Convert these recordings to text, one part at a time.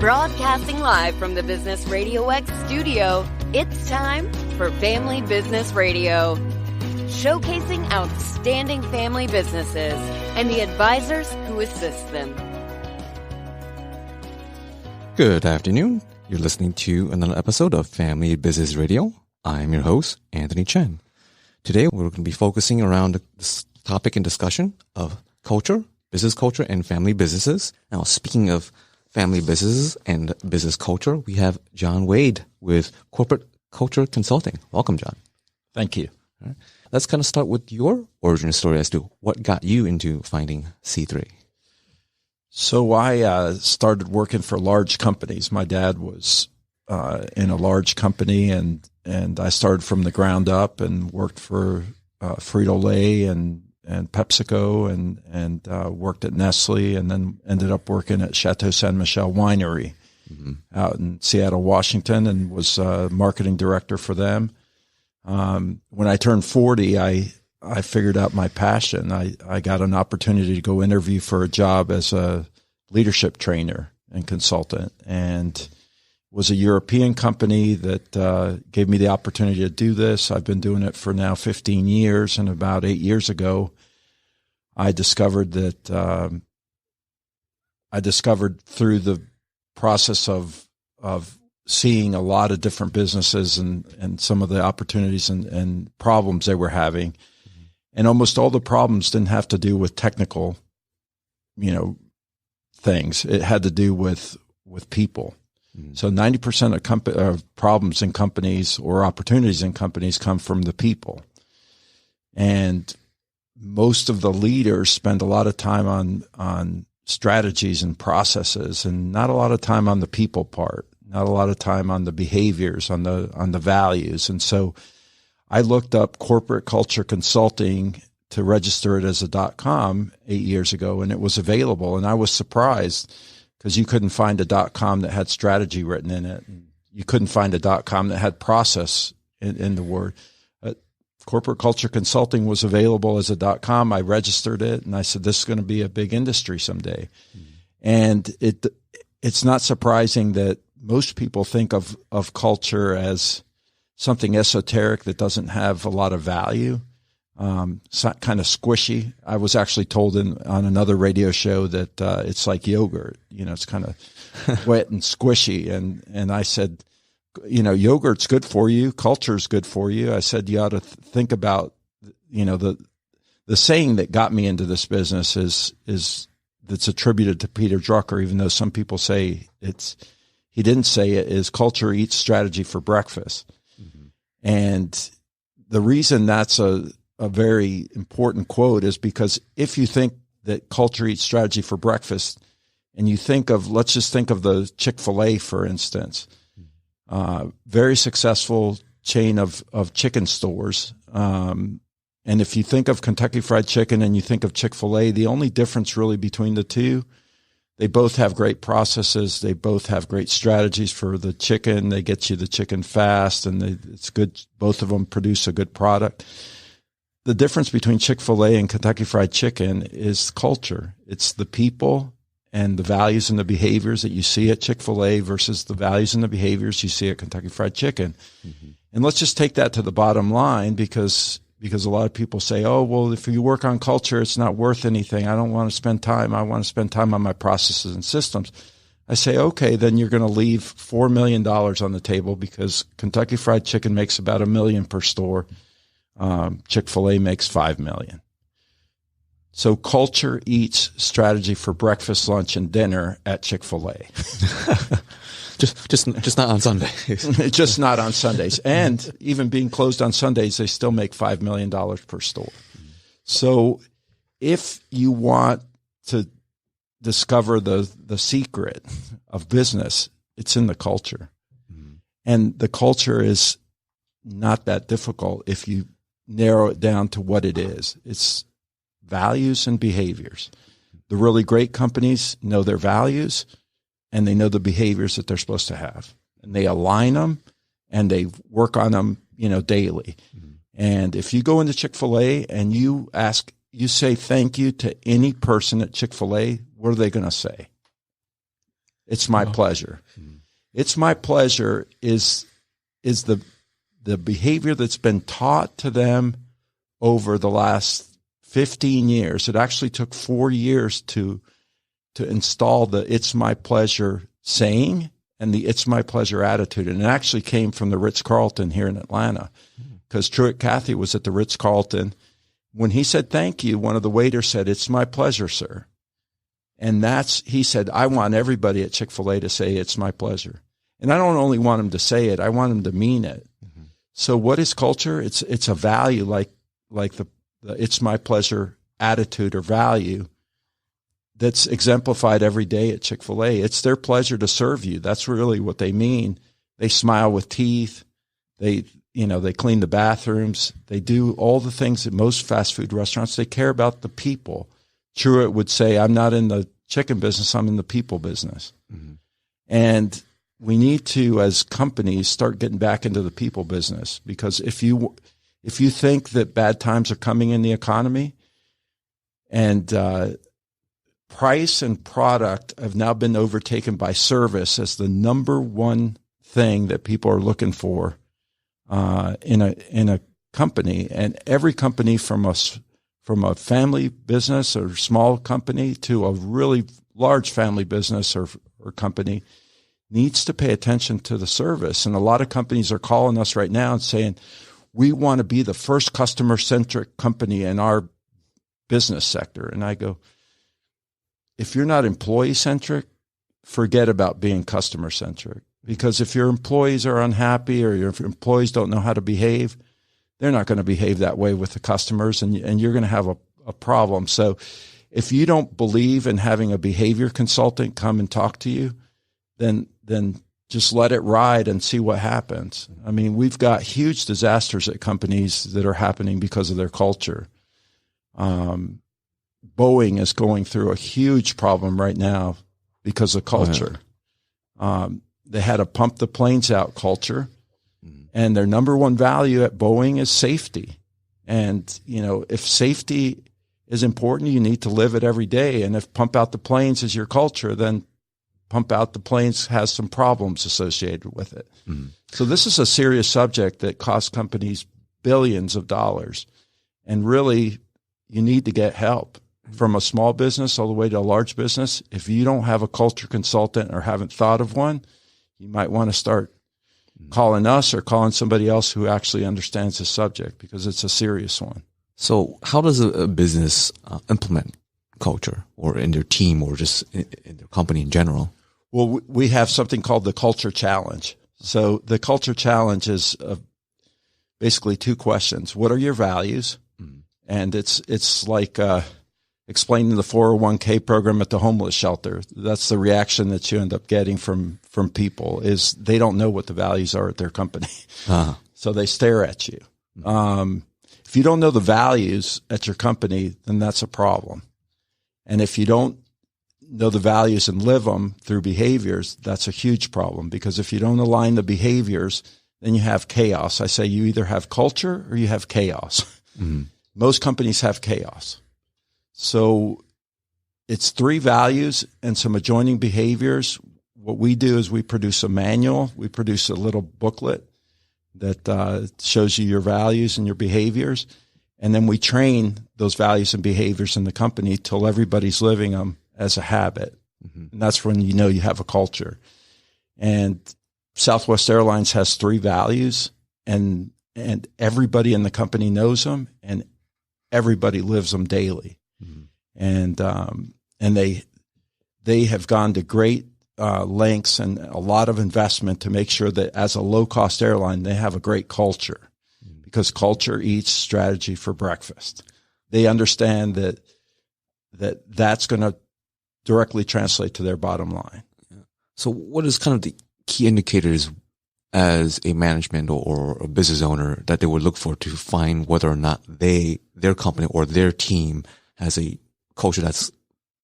Broadcasting live from the Business RadioX studio, it's time for Family Business Radio. Showcasing outstanding family businesses and the advisors who assist them. Good afternoon. You're listening to another episode of Family Business Radio. I'm your host, Anthony Chen. Today, we're going to be focusing around this topic and discussion of culture, business culture, and family businesses. Now, speaking of family businesses and business culture, we have John Waid with Corporate Culture Consulting. Welcome, John. Thank you. All right. Let's kind of start with your origin story as to what got you into finding C3. So I started working for large companies. My dad was in a large company, and I started from the ground up and worked for Frito-Lay and PepsiCo and worked at Nestle, and then ended up working at Chateau Saint Michel Winery out in Seattle, Washington, and was marketing director for them. When I turned 40, I figured out my passion. I got an opportunity to go interview for a job as a leadership trainer and consultant, and it was a European company that gave me the opportunity to do this. I've been doing it for now 15 years, and about 8 years ago, I discovered that through the process of seeing a lot of different businesses and some of the opportunities and problems they were having. And almost all the problems didn't have to do with technical, things. It had to do with people. So 90% of problems in companies or opportunities in companies come from the people. And most of the leaders spend a lot of time on strategies and processes, and not a lot of time on the people part, not a lot of time on the behaviors, on the values. And so I looked up Corporate Culture Consulting to register it as a .com 8 years ago, and it was available. And I was surprised, because you couldn't find a .com that had strategy written in it. You couldn't find a .com that had process in the word. Corporate Culture Consulting was available as a .com. I registered it, and I said, this is going to be a big industry someday. And it's not surprising that most people think of culture as something esoteric that doesn't have a lot of value. It's not kind of squishy. I was actually told on another radio show that it's like yogurt. It's kind of wet and squishy. And I said, yogurt's good for you. Culture's good for you. I said, you ought to think about, the saying that got me into this business is that's attributed to Peter Drucker, even though some people say he didn't say it, is culture eats strategy for breakfast. And the reason that's a very important quote is because if you think that culture eats strategy for breakfast, and you think of, let's just think of the Chick-fil-A, for instance, very successful chain of chicken stores. And if you think of Kentucky Fried Chicken and you think of Chick-fil-A, the only difference really between the two, they both have great processes. They both have great strategies for the chicken. They get you the chicken fast, and it's good. Both of them produce a good product. The difference between Chick-fil-A and Kentucky Fried Chicken is culture. It's the people and the values and the behaviors that you see at Chick-fil-A versus the values and the behaviors you see at Kentucky Fried Chicken. And let's just take that to the bottom line, because a lot of people say, oh, well, if you work on culture, it's not worth anything. I don't want to spend time. I want to spend time on my processes and systems. I say, okay, then you're going to leave $4 million on the table, because Kentucky Fried Chicken makes about $1 million per store. Chick-fil-A makes $5 million. So culture eats strategy for breakfast, lunch, and dinner at Chick-fil-A. just not on Sundays. Just not on Sundays. And even being closed on Sundays, they still make $5 million per store. So if you want to discover the secret of business, it's in the culture. And the culture is not that difficult if you narrow it down to what it is. It's values and behaviors. The really great companies know their values, and they know the behaviors that they're supposed to have, and they align them, and they work on them, daily. And if you go into Chick-fil-A and you say thank you to any person at Chick-fil-A, what are they going to say? It's my pleasure. It's my pleasure is the behavior that's been taught to them over the last 15 years. It actually took 4 years to install the "it's my pleasure" saying and the "it's my pleasure" attitude. And it actually came from the Ritz-Carlton here in Atlanta, because Truett Cathy was at the Ritz-Carlton. When he said thank you, one of the waiters said, "It's my pleasure, sir." And he said, I want everybody at Chick-fil-A to say "it's my pleasure." And I don't only want them to say it, I want them to mean it. Mm-hmm. So what is culture? It's a value like the "it's my pleasure" attitude or value that's exemplified every day at Chick-fil-A. It's their pleasure to serve you. That's really what they mean. They smile with teeth. They clean the bathrooms. They do all the things that most fast food restaurants. They care about the people. Truett would say, "I'm not in the chicken business. I'm in the people business." Mm-hmm. And we need to, as companies, start getting back into the people business, because if you think that bad times are coming in the economy, and price and product have now been overtaken by service as the number one thing that people are looking for in a company, and every company from a family business or small company to a really large family business or company needs to pay attention to the service. And a lot of companies are calling us right now and saying, "We want to be the first customer-centric company in our business sector." And I go, if you're not employee-centric, forget about being customer-centric. Because if your employees are unhappy or your employees don't know how to behave, they're not going to behave that way with the customers, and you're going to have a problem. So if you don't believe in having a behavior consultant come and talk to you, then just let it ride and see what happens. I mean, we've got huge disasters at companies that are happening because of their culture. Boeing is going through a huge problem right now because of culture. They had a pump the planes out culture, and their number one value at Boeing is safety. And, if safety is important, you need to live it every day. And if pump out the planes is your culture, then pump out the planes has some problems associated with it. Mm-hmm. So this is a serious subject that costs companies billions of dollars. And really, you need to get help. From a small business all the way to a large business. If you don't have a culture consultant or haven't thought of one, you might want to start calling us or calling somebody else who actually understands the subject, because it's a serious one. So how does a business implement culture, or in their team, or just in their company in general? Well, we have something called the Culture Challenge. So the Culture Challenge is basically two questions. What are your values? Mm. And it's like explaining the 401k program at the homeless shelter. That's the reaction that you end up getting from people, is they don't know what the values are at their company. Uh-huh. So they stare at you. If you don't know the values at your company, then that's a problem. And if you don't know the values and live them through behaviors, that's a huge problem, because if you don't align the behaviors, then you have chaos. I say you either have culture or you have chaos. Mm-hmm. Most companies have chaos. So it's 3 values and some adjoining behaviors. What we do is we produce a manual. We produce a little booklet that shows you your values and your behaviors. And then we train those values and behaviors in the company till everybody's living them as a habit. Mm-hmm. And that's when you know you have a culture. And Southwest Airlines has 3 values, and everybody in the company knows them, and everybody lives them daily. Mm-hmm. And they have gone to great lengths and a lot of investment to make sure that as a low-cost airline, they have a great culture, because culture eats strategy for breakfast. They understand that's going to directly translate to their bottom line. So what is kind of the key indicators as a management or a business owner that they would look for to find whether or not their company or their team has a culture that's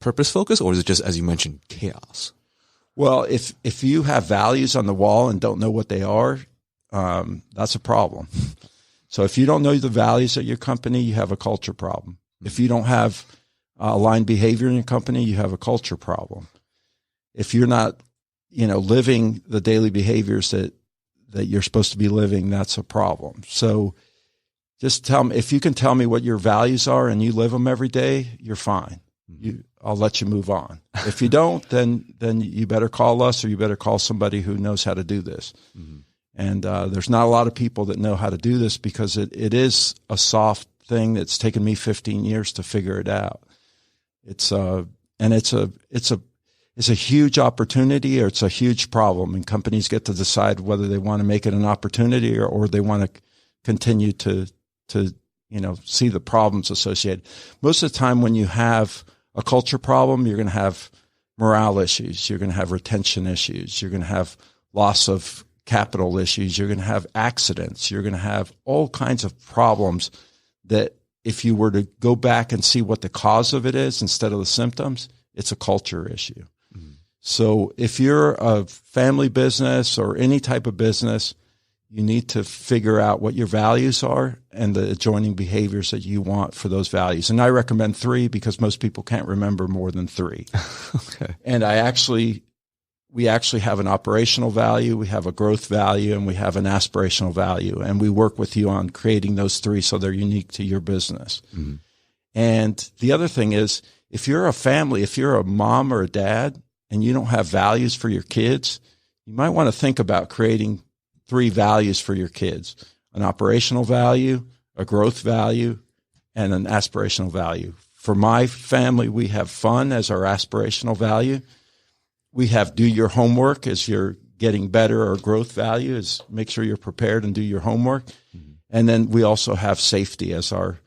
purpose focused, or is it just, as you mentioned, chaos? Well, if you have values on the wall and don't know what they are, that's a problem. So if you don't know the values of your company, you have a culture problem. If you don't have aligned behavior in your company, you have a culture problem. If you're not living the daily behaviors that you're supposed to be living, that's a problem. So just tell me, if you can tell me what your values are and you live them every day, you're fine. I'll let you move on. If you don't, then you better call us, or you better call somebody who knows how to do this. Mm-hmm. And there's not a lot of people that know how to do this, because it is a soft thing that's taken me 15 years to figure it out. It's a huge opportunity, or it's a huge problem, and companies get to decide whether they want to make it an opportunity or they want to continue to see the problems associated. Most of the time when you have a culture problem, you're going to have morale issues, you're going to have retention issues, you're going to have loss of capital issues, you're going to have accidents, you're going to have all kinds of problems that if you were to go back and see what the cause of it is instead of the symptoms, it's a culture issue. Mm-hmm. So if you're a family business or any type of business, you need to figure out what your values are and the adjoining behaviors that you want for those values. And I recommend 3 because most people can't remember more than 3. Okay. And we actually have an operational value, we have a growth value, and we have an aspirational value. And we work with you on creating those 3 so they're unique to your business. Mm-hmm. And the other thing is, if you're a family, if you're a mom or a dad and you don't have values for your kids, you might want to think about creating 3 values for your kids: an operational value, a growth value, and an aspirational value. For my family, we have fun as our aspirational value. We have do your homework as your getting better, or growth value is make sure you're prepared and do your homework. Mm-hmm. And then we also have safety as our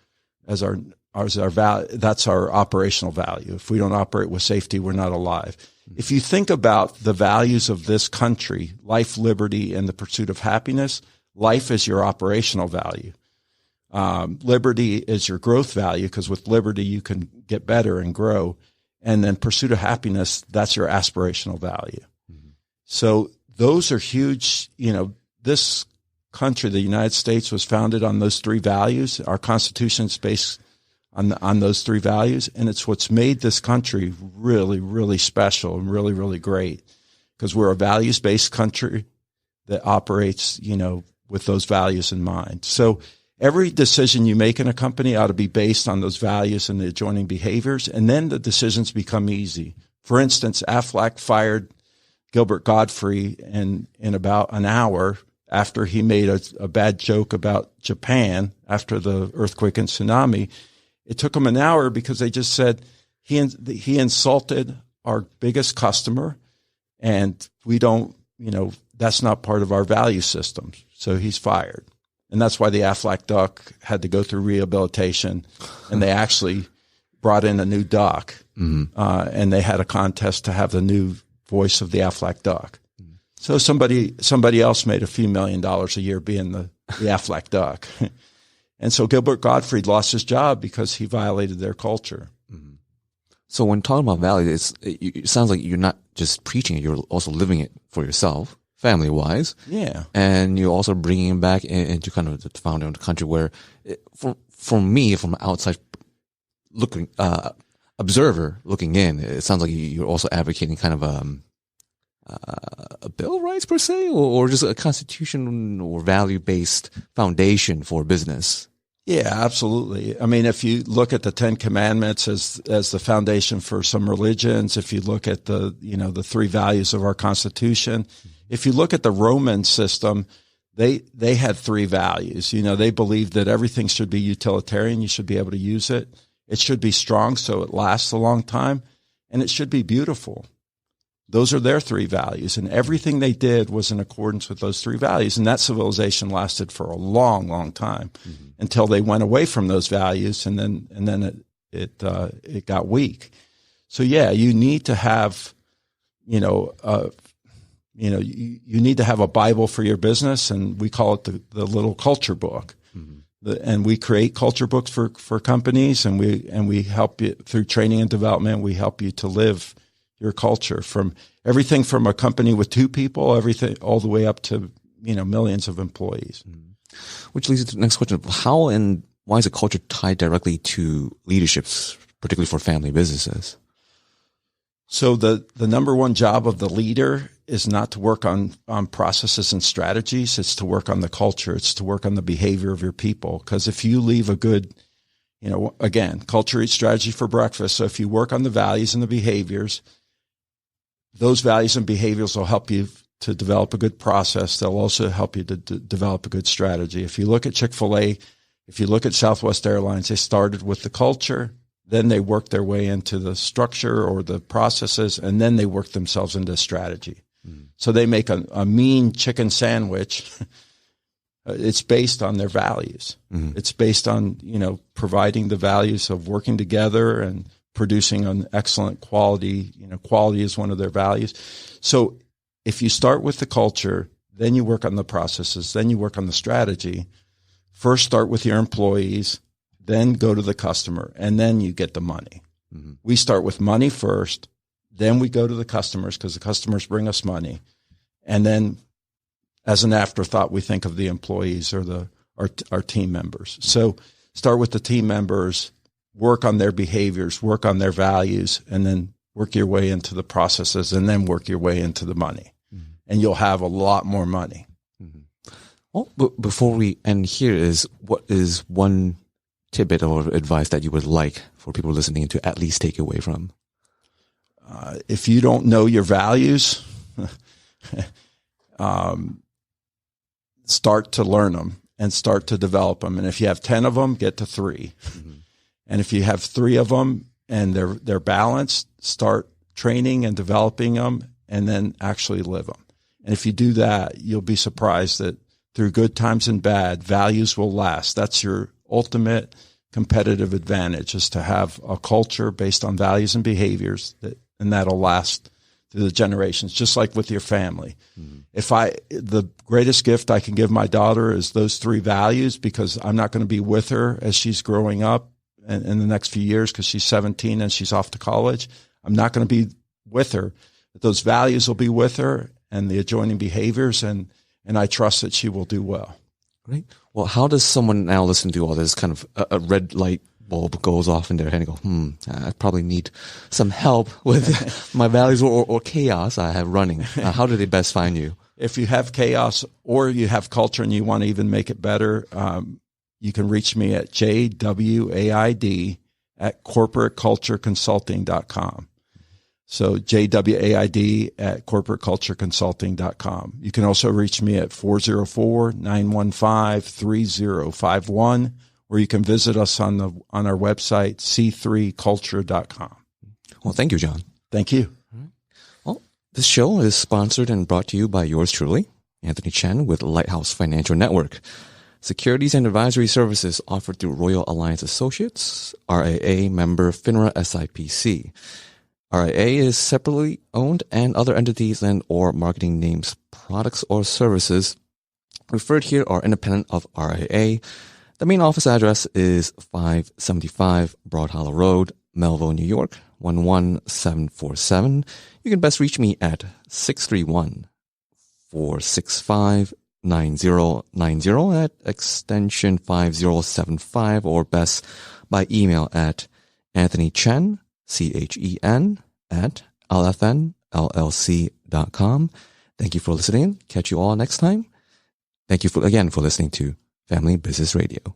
value. That's our operational value. If we don't operate with safety, we're not alive. If you think about the values of this country, life, liberty, and the pursuit of happiness, life is your operational value. Liberty is your growth value, because with liberty you can get better and grow. And then pursuit of happiness, that's your aspirational value. Mm-hmm. So those are huge. This country, the United States, was founded on those 3 values. Our Constitution is based on those 3 values. And it's what's made this country really, really special and really, really great, because we're a values-based country that operates, with those values in mind. So every decision you make in a company ought to be based on those values and the adjoining behaviors, and then the decisions become easy. For instance, Aflac fired Gilbert Gottfried in about an hour after he made a bad joke about Japan after the earthquake and tsunami. It took them an hour because they just said he insulted our biggest customer, and we don't, that's not part of our value system. So he's fired. And that's why the Aflac duck had to go through rehabilitation, and they actually brought in a new duck, mm-hmm. And they had a contest to have the new voice of the Aflac duck. Mm-hmm. So somebody else made a few $1 million a year being the Aflac duck. And so Gilbert Gottfried lost his job because he violated their culture. Mm-hmm. So when talking about values, it sounds like you're not just preaching it, you're also living it for yourself, family-wise. Yeah. And you're also bringing it back into kind of the founding of the country where, for me, from an outside observer looking in, it sounds like you're also advocating kind of a bill of rights per se, or just a constitution or value-based foundation for business. Yeah, absolutely. I mean, if you look at the 10 Commandments as the foundation for some religions, if you look at the 3 values of our Constitution, if you look at the Roman system, they had 3 values. They believed that everything should be utilitarian. You should be able to use it. It should be strong so it lasts a long time, and it should be beautiful. Those are their 3 values, and everything they did was in accordance with those 3 values. And that civilization lasted for a long, long time, mm-hmm. until they went away from those values, and then it got weak. So yeah, you need to have, you need to have a Bible for your business, and we call it the little culture book. Mm-hmm. And we create culture books for companies, and we help you through training and development. We help you to live your culture, from everything from a company with 2 people, everything all the way up to, millions of employees. Mm-hmm. Which leads to the next question. How and why is a culture tied directly to leaderships, particularly for family businesses? So the number one job of the leader is not to work on processes and strategies. It's to work on the culture. It's to work on the behavior of your people. Because if you leave a good, again, culture eats strategy for breakfast. So if you work on the values and the behaviors, those values and behaviors will help you to develop a good process. They'll also help you to develop a good strategy. If you look at Chick-fil-A, if you look at Southwest Airlines, they started with the culture, then they worked their way into the structure or the processes, and then they work themselves into strategy. So they make a mean chicken sandwich. It's based on their values. It's based on, providing the values of working together and producing an excellent quality. Quality is one of their values. So if you start with the culture, then you work on the processes, then you work on the strategy. First start with your employees, then go to the customer, and then you get the money. We start with money first, then we go to the customers because the customers bring us money. And then as an afterthought, we think of the employees or our team members. So start with the team members, work on their behaviors, work on their values, and then work your way into the processes, and then work your way into the money. And you'll have a lot more money. Well, before we end here, what is one tidbit or advice that you would like for people listening to at least take away from? If you don't know your values, start to learn them and start to develop them. And if you have 10 of them, get to 3. And if you have 3 of them and they're balanced, start training and developing them, and then actually live them. And if you do that, you'll be surprised that through good times and bad, values will last. That's your ultimate competitive advantage, is to have a culture based on values and behaviors and that'll last through the generations, just like with your family. The greatest gift I can give my daughter is those 3 values, because I'm not going to be with her as she's growing up in the next few years, because she's 17 and she's off to college. I'm not going to be with her, but those values will be with her and the adjoining behaviors, and I trust that she will do well. Great. Well, how does someone now listen to all this, kind of a red light bulb goes off in their head and go, I probably need some help with my values or chaos I have running. How do they best find you? If you have chaos or you have culture and you want to even make it better, you can reach me at jwaid@corporatecultureconsulting.com. So jwaid@corporatecultureconsulting.com. You can also reach me at 404-915-3051, or you can visit us on our website, C3-Culture.com. Well, thank you, John. Thank you. Well, this show is sponsored and brought to you by yours truly, Anthony Chen with Lighthouse Financial Network. Securities and advisory services offered through Royal Alliance Associates, RIA member FINRA SIPC. RIA is separately owned, and other entities and or marketing names, products, or services referred here are independent of RIA. The main office address is 575 Broad Hollow Road, Melville, New York, 11747. You can best reach me at 631-465-9090 at extension 5075, or best by email at Anthony Chen, CHEN, at lfnllc.com. Thank you for listening. Catch you all next time. Thank you again for listening to Family Business Radio.